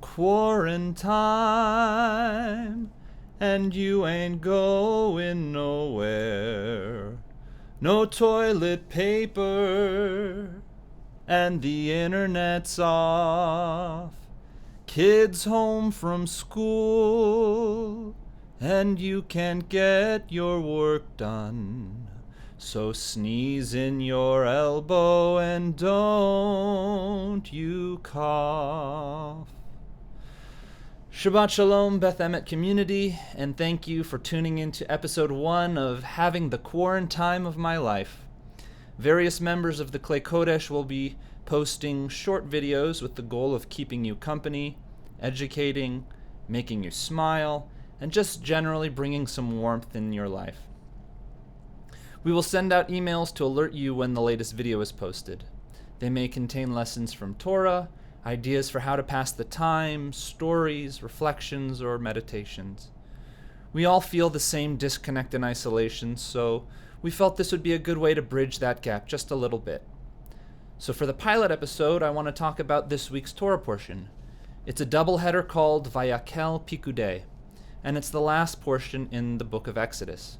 Quarantine, and you ain't going nowhere. No toilet paper, and the internet's off. Kids home from school, and you can't get your work done. So sneeze in your elbow and don't you cough. Shabbat Shalom, Beth Emet community, and thank you for tuning in to episode 1 of Having the Quarantime of My Life. Various members of the Klei Kodesh will be posting short videos with the goal of keeping you company, educating, making you smile, and just generally bringing some warmth in your life. We will send out emails to alert you when the latest video is posted. They may contain lessons from Torah, ideas for how to pass the time, stories, reflections, or meditations. We all feel the same disconnect and isolation, so we felt this would be a good way to bridge that gap just a little bit. So for the pilot episode, I want to talk about this week's Torah portion. It's a doubleheader called Vayakel Pikudei, and it's the last portion in the book of Exodus.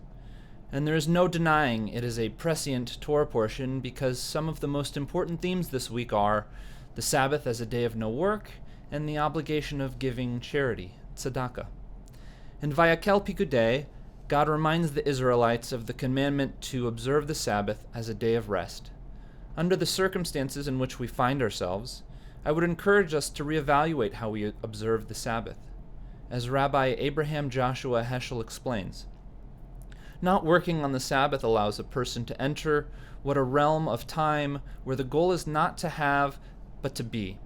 And there is no denying it is a prescient Torah portion because some of the most important themes this week are the Sabbath as a day of no work and the obligation of giving charity, tzedakah. In Vayakel Pikudei, God reminds the Israelites of the commandment to observe the Sabbath as a day of rest. Under the circumstances in which we find ourselves, I would encourage us to reevaluate how we observe the Sabbath. As Rabbi Abraham Joshua Heschel explains, not working on the Sabbath allows a person to enter what a realm of time where the goal is not to have, but to be,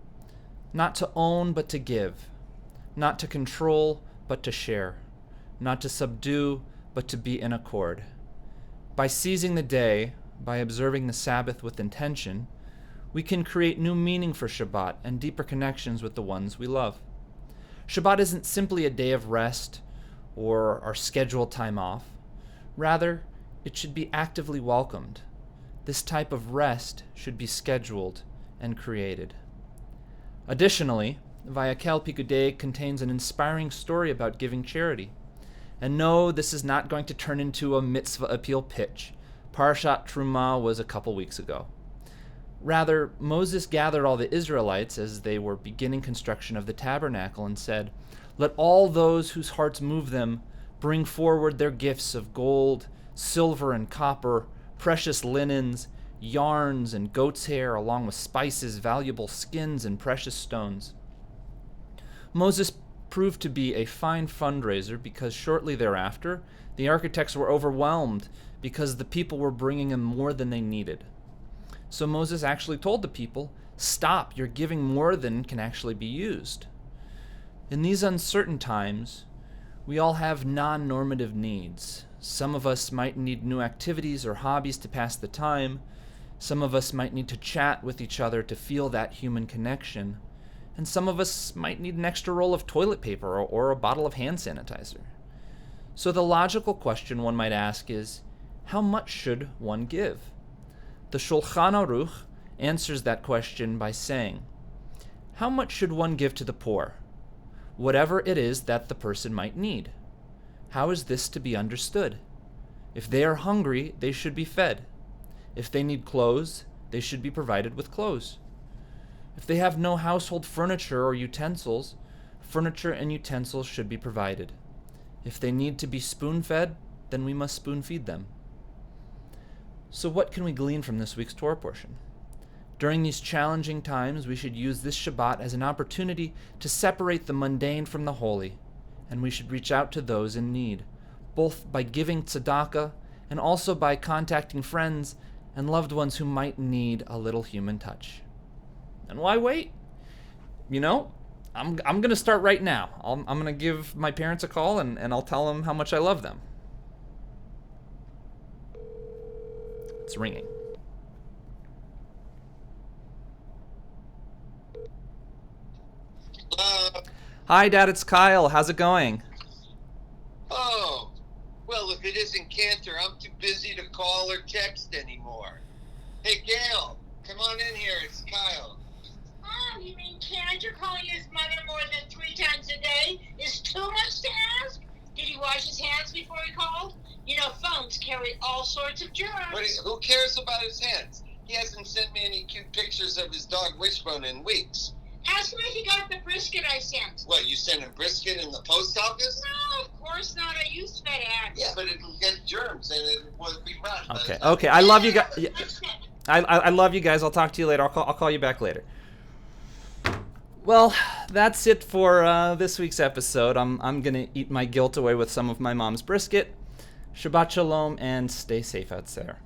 not to own, but to give, not to control, but to share, not to subdue, but to be in accord. By seizing the day, by observing the Sabbath with intention, we can create new meaning for Shabbat and deeper connections with the ones we love. Shabbat isn't simply a day of rest or our scheduled time off. Rather, it should be actively welcomed. This type of rest should be scheduled and created. Additionally, Vayakel Pikudei contains an inspiring story about giving charity. And no, this is not going to turn into a mitzvah appeal pitch. Parashat Truma was a couple weeks ago. Rather, Moses gathered all the Israelites as they were beginning construction of the tabernacle and said, "Let all those whose hearts move them bring forward their gifts of gold, silver, and copper, precious linens, yarns, and goat's hair, along with spices, valuable skins, and precious stones." Moses proved to be a fine fundraiser because shortly thereafter, the architects were overwhelmed because the people were bringing in more than they needed. So Moses actually told the people, "Stop, you're giving more than can actually be used." In these uncertain times, we all have non-normative needs. Some of us might need new activities or hobbies to pass the time. Some of us might need to chat with each other to feel that human connection. And some of us might need an extra roll of toilet paper or a bottle of hand sanitizer. So the logical question one might ask is, how much should one give? The Shulchan Aruch answers that question by saying, how much should one give to the poor? Whatever it is that the person might need. How is this to be understood? If they are hungry, they should be fed. If they need clothes, they should be provided with clothes. If they have no household furniture or utensils, furniture and utensils should be provided. If they need to be spoon-fed, then we must spoon-feed them. So what can we glean from this week's Torah portion? During these challenging times, we should use this Shabbat as an opportunity to separate the mundane from the holy, and we should reach out to those in need, both by giving tzedakah and also by contacting friends and loved ones who might need a little human touch. And why wait? I'm going to start right now. I'm going to give my parents a call and I'll tell them how much I love them. It's ringing. Hi, Dad, it's Kyle. How's it going? Oh, well, if it isn't Cantor, I'm too busy to call or text anymore. Hey, Gail, come on in here. It's Kyle. Oh, you mean Cantor calling his mother more than too much to ask? Did he wash his hands before he called? You know, phones carry all sorts of germs. Who cares about his hands? He hasn't sent me any cute pictures of his dog Wishbone in weeks. Ask him if he got the brisket I sent. What, you sent him brisket in the post office? No, of course not. I use FedEx. Yeah, but it'll get germs and it will be rotten. Okay. I love you guys. I love you guys. I'll talk to you later. I'll call you back later. Well, that's it for this week's episode. I'm gonna eat my guilt away with some of my mom's brisket. Shabbat shalom and stay safe out there.